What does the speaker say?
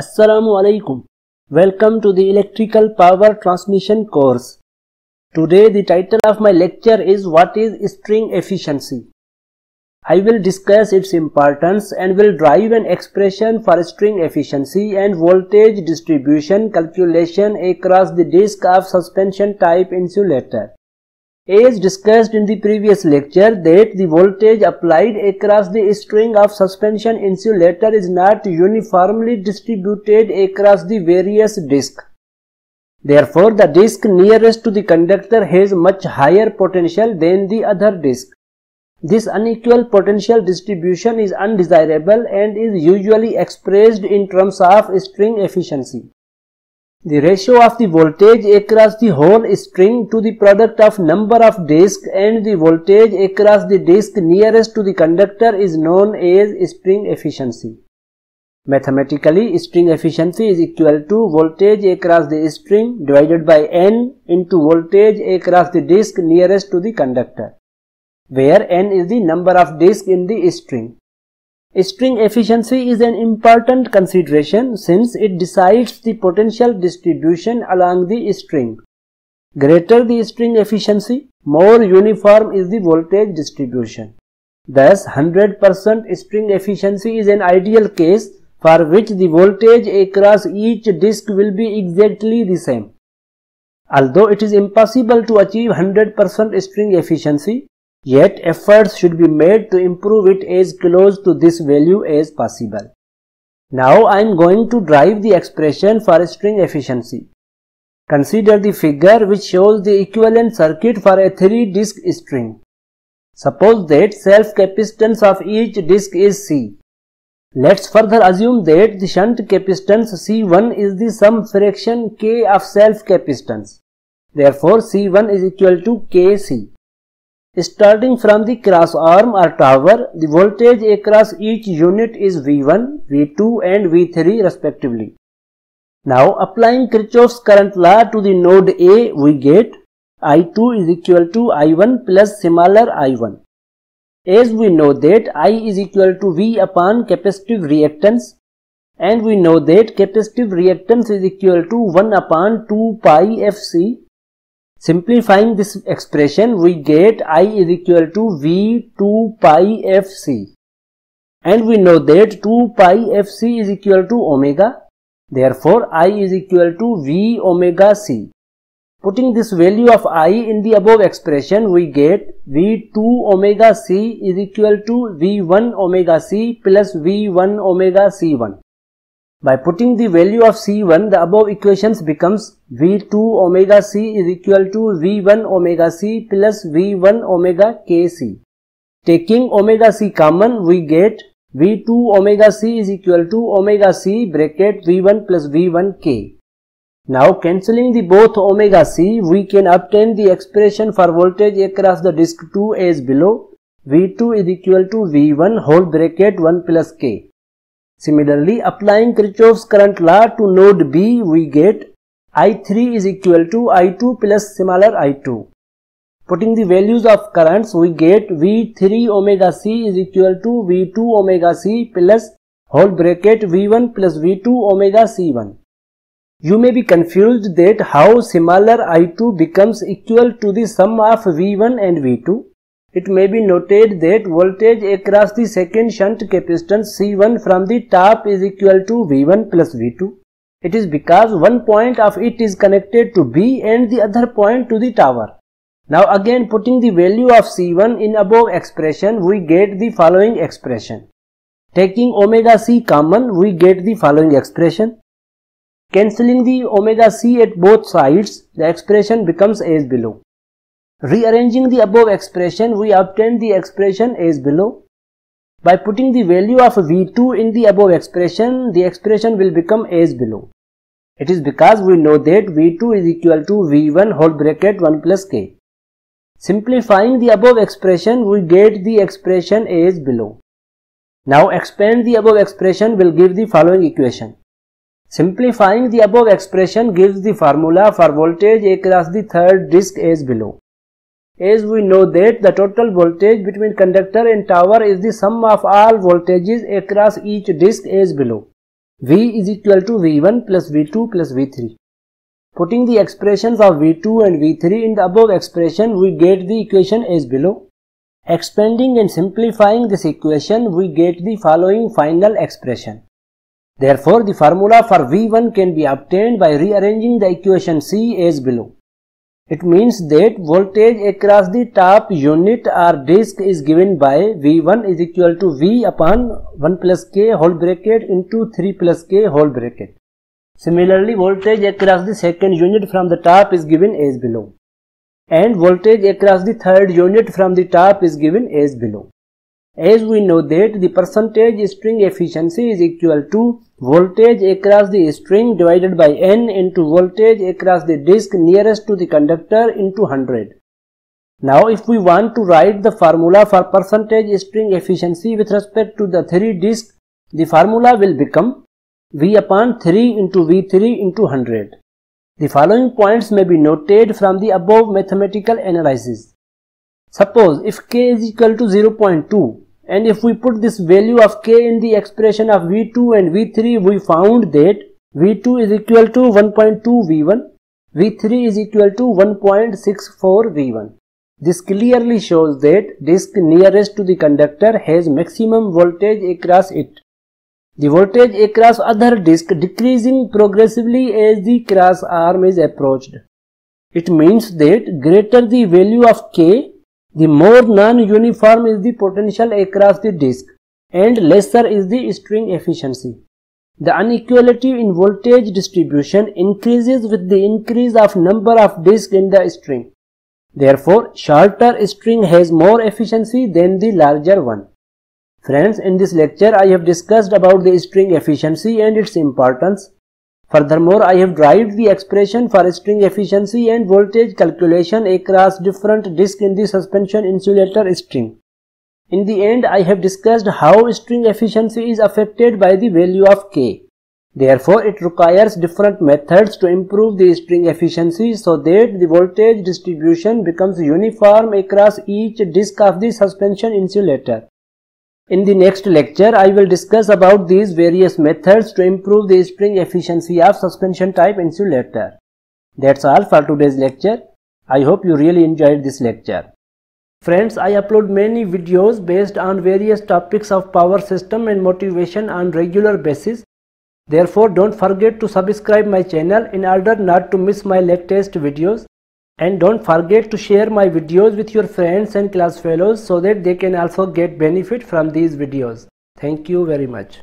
Assalamu alaikum. Welcome to the Electrical Power Transmission course. Today the title of my lecture is What is String Efficiency? I will discuss its importance and will drive an expression for string efficiency and voltage distribution calculation across the disk of suspension type insulator. As discussed in the previous lecture that the voltage applied across the string of suspension insulator is not uniformly distributed across the various disks. Therefore, the disk nearest to the conductor has much higher potential than the other disk. This unequal potential distribution is undesirable and is usually expressed in terms of string efficiency. The ratio of the voltage across the whole string to the product of number of disks and the voltage across the disk nearest to the conductor is known as string efficiency. Mathematically, string efficiency is equal to voltage across the string divided by N into voltage across the disk nearest to the conductor, where N is the number of disks in the string. String efficiency is an important consideration since it decides the potential distribution along the string. Greater the string efficiency, more uniform is the voltage distribution. Thus, 100% string efficiency is an ideal case for which the voltage across each disk will be exactly the same. Although it is impossible to achieve 100% string efficiency, yet efforts should be made to improve it as close to this value as possible. Now I am going to drive the expression for string efficiency. Consider the figure which shows the equivalent circuit for a 3-disc string. Suppose that self-capacitance of each disc is C. Let's further assume that the shunt capacitance C1 is the sum fraction K of self-capacitance. Therefore, C1 is equal to Kc. Starting from the cross arm or tower, the voltage across each unit is V1, V2 and V3 respectively. Now applying Kirchhoff's current law to the node A, we get I2 is equal to I1 plus similar I1. As we know that I is equal to V upon capacitive reactance, and we know that capacitive reactance is equal to 1 upon 2 pi Fc. Simplifying this expression, we get I is equal to V 2 pi Fc. And we know that 2 pi Fc is equal to omega. Therefore, I is equal to V omega C. Putting this value of I in the above expression, we get V 2 omega C is equal to V1 omega C plus V1 omega C1. By putting the value of C1, the above equations becomes V2 omega C is equal to V1 omega C plus V1 omega Kc. Taking omega C common, we get V2 omega C is equal to omega C bracket V1 plus V1 K. Now cancelling the both omega C, we can obtain the expression for voltage across the disk 2 as below. V2 is equal to V1 whole bracket 1 plus K. Similarly, applying Kirchhoff's current law to node B, we get I3 is equal to I2 plus similar I2. Putting the values of currents, we get V3 omega C is equal to V2 omega C plus whole bracket V1 plus V2 omega C1. You may be confused that how similar I2 becomes equal to the sum of V1 and V2. It may be noted that voltage across the second shunt capacitance C1 from the top is equal to V1 plus V2. It is because one point of it is connected to B and the other point to the tower. Now again putting the value of C1 in above expression, we get the following expression. Taking omega C common, we get the following expression. Cancelling the omega C at both sides, the expression becomes as below. Rearranging the above expression, we obtain the expression as below. By putting the value of V2 in the above expression, the expression will become as below. It is because we know that V2 is equal to V1 whole bracket 1 plus K. Simplifying the above expression, we get the expression as below. Now expand the above expression will give the following equation. Simplifying the above expression gives the formula for voltage across the third disk as below. As we know that the total voltage between conductor and tower is the sum of all voltages across each disk as below. V is equal to V1 plus V2 plus V3. Putting the expressions of V2 and V3 in the above expression, we get the equation as below. Expanding and simplifying this equation, we get the following final expression. Therefore, the formula for V1 can be obtained by rearranging the equation C as below. It means that voltage across the top unit or disk is given by V1 is equal to V upon 1 plus K whole bracket into 3 plus K whole bracket. Similarly, voltage across the second unit from the top is given as below. And voltage across the third unit from the top is given as below. As we know that the percentage string efficiency is equal to voltage across the string divided by N into voltage across the disk nearest to the conductor into 100. Now if we want to write the formula for percentage string efficiency with respect to the 3 disks, the formula will become V upon 3 into V3 into 100. The following points may be noted from the above mathematical analysis. Suppose if K is equal to 0.2 and if we put this value of K in the expression of V2 and V3, we found that V2 is equal to 1.2 V1, V3 is equal to 1.64 V1. This clearly shows that disk nearest to the conductor has maximum voltage across it. The voltage across other disk decreasing progressively as the cross arm is approached. It means that greater the value of K, the more non-uniform is the potential across the disk and lesser is the string efficiency. The inequality in voltage distribution increases with the increase of number of disks in the string. Therefore, shorter string has more efficiency than the larger one. Friends, in this lecture I have discussed about the string efficiency and its importance. Furthermore, I have derived the expression for string efficiency and voltage calculation across different disks in the suspension insulator string. In the end, I have discussed how string efficiency is affected by the value of K. Therefore, it requires different methods to improve the string efficiency so that the voltage distribution becomes uniform across each disk of the suspension insulator. In the next lecture, I will discuss about these various methods to improve the string efficiency of suspension type insulator. That's all for today's lecture. I hope you really enjoyed this lecture. Friends, I upload many videos based on various topics of power system and motivation on regular basis. Therefore, don't forget to subscribe my channel in order not to miss my latest videos. And don't forget to share my videos with your friends and class fellows so that they can also get benefit from these videos. Thank you very much.